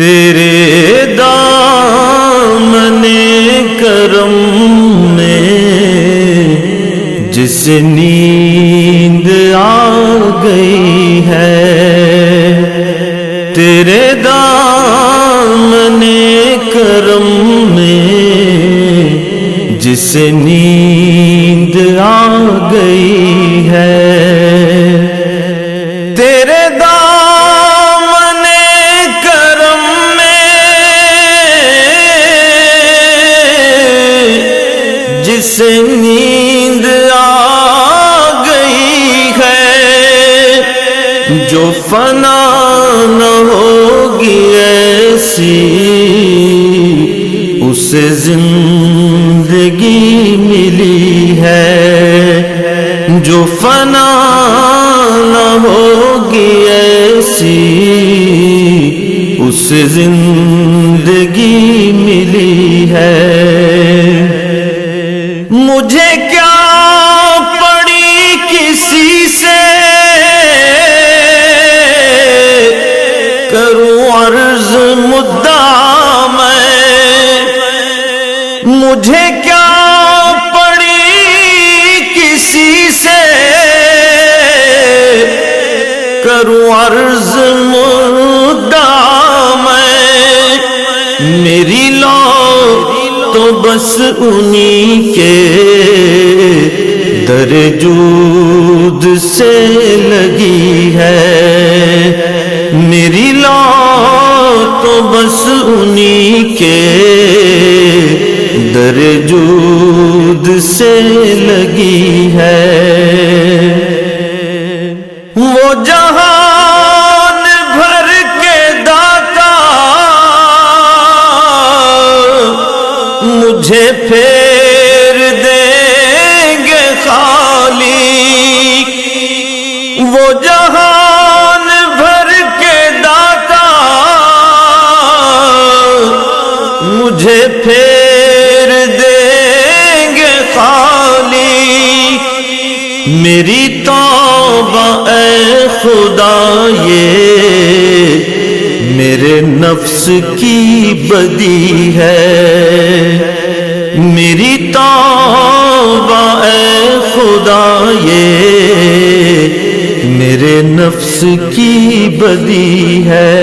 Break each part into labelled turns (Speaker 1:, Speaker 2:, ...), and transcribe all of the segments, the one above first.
Speaker 1: تیرے دامن کرم میں جس نیند آ گئی ہے، تیرے دامن کرم میں جس نیند آ گئی ہے، تیرے دامن کرم میں جس نیند آ گئی ہے، جو فنا نہ ہوگی ایسی اسے زندگی ملی ہے، جو فنا نہ ہوگی ایسی اسے زندگی ملی ہے۔ مجھے کیا پڑی کسی سے کروں عرض مدعا میں، مجھے کیا پڑی کسی سے کروں عرض مدعا میں، میری لو تو بس انہی کے در جود سے لگی ہے، میری لو تو بس انہی کے در جود سے لگی ہے۔ وہ جہان بھر کے داتا مجھے پھیر دیں گے خالی، وہ جہان بھر کے داتا مجھے پھیر دیں گے خالی، میری توبہ اے خدا یہ میرے نفس کی بدی ہے، میری توبہ اے خدا یہ میرے نفس کی بدی ہے۔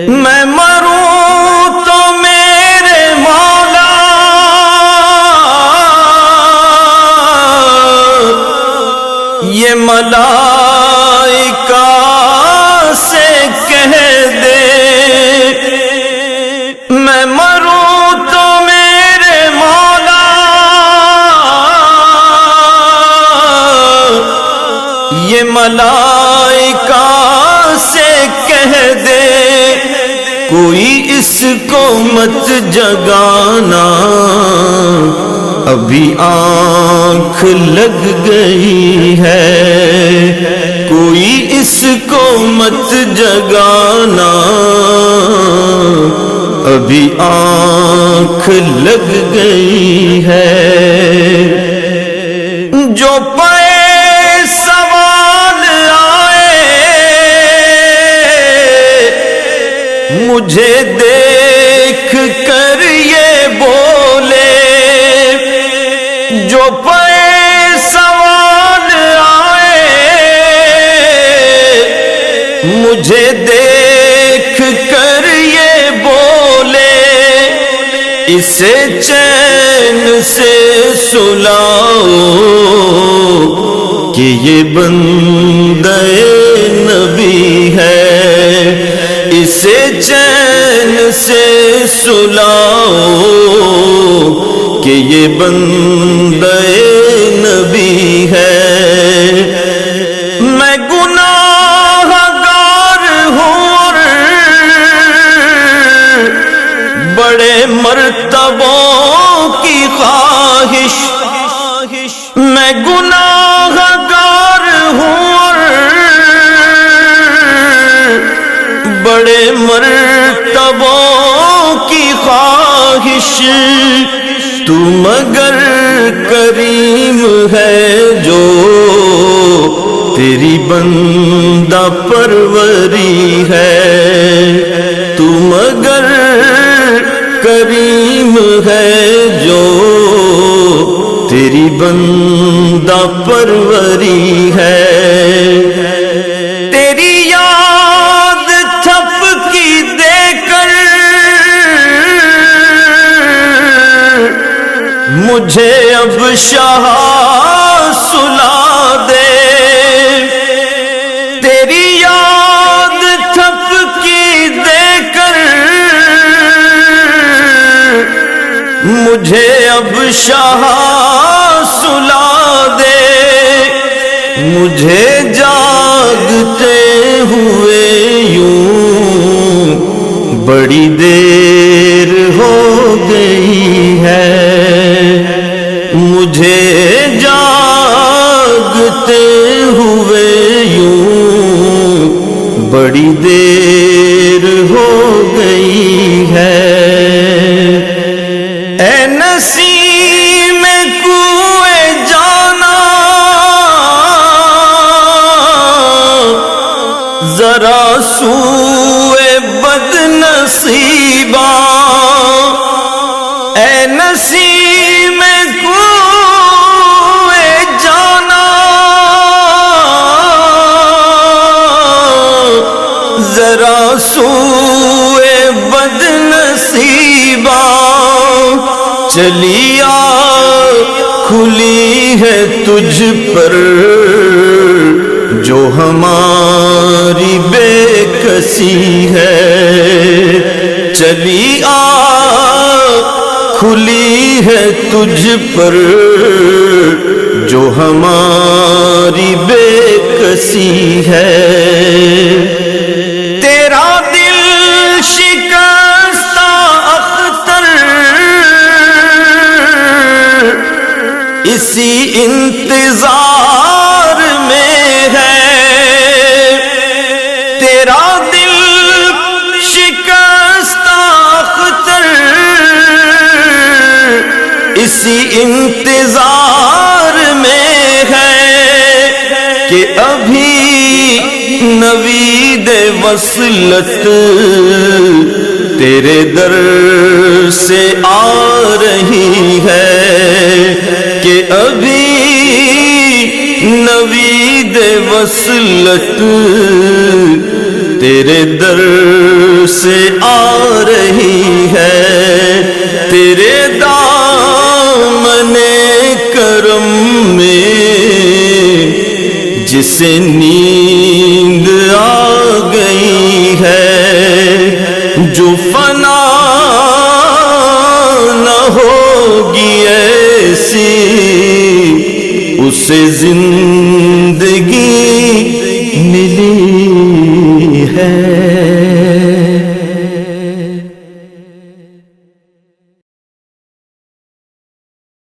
Speaker 1: میں مروں تو میرے مولا یہ ملائکہ سے کہہ دے، میں مروں تو میرے مولا یہ ملائکہ سے کہہ دے، کوئی اس کو مت جگانا ابھی آنکھ لگ گئی ہے، کوئی اس کو مت جگانا ابھی آنکھ لگ گئی ہے۔ جو پے سوال آئے مجھے دیکھ کر یہ بولے، جو پے سوال آئے مجھے دیکھ کر یہ بولے، اسے چین سے سلاؤ کہ یہ بندہ نبی ہے، اسے چین سے سلاؤ کہ یہ بندہ نبی ہے۔ میں گناہ گار ہوں اور بڑے مرتبوں کی خواہش، میں گناہ گار ہوں اور بڑے مرتبوں کی خواہش، تو مگر کریم ہے جو تیری بندہ پروری ہے، کریم ہے جو تیری بندہ پروری ہے. تیری یاد تھپکی دے کر مجھے اب شاہ سلا دے. تیری یاد تھپکی دے کر مجھے اب شاہ سلا دے. مجھے جاگتے ہوئے یوں بڑی دیر ہو گئی ہے. مجھے جاگتے ہوئے یوں بڑی دیر ہو گئی ہے. اے نسیم کوئے جانا ذرا سوئے بد نصیبا. اے نسیم کوئے جانا ذرا سوئے بد نصیبا. چلی آ کھلی ہے تجھ پر جو ہماری بے کسی ہے. چلی آ کھلی ہے تجھ پر جو ہماری بے کسی ہے. تیرا دل شکستہ اختر اسی انتظار میں ہے. تیرا دل شکستہ اختر اسی انتظار میں ہے کہ ابھی نوید وصلت تیرے در سے آ رہی ہے. کہ ابھی نوید وصلت تیرے در سے آ رہی ہے. تیرے دامن کرم میں جسے نیند آ گئی ہے جو فنا نہ ہوگی ایسی اسے زندہ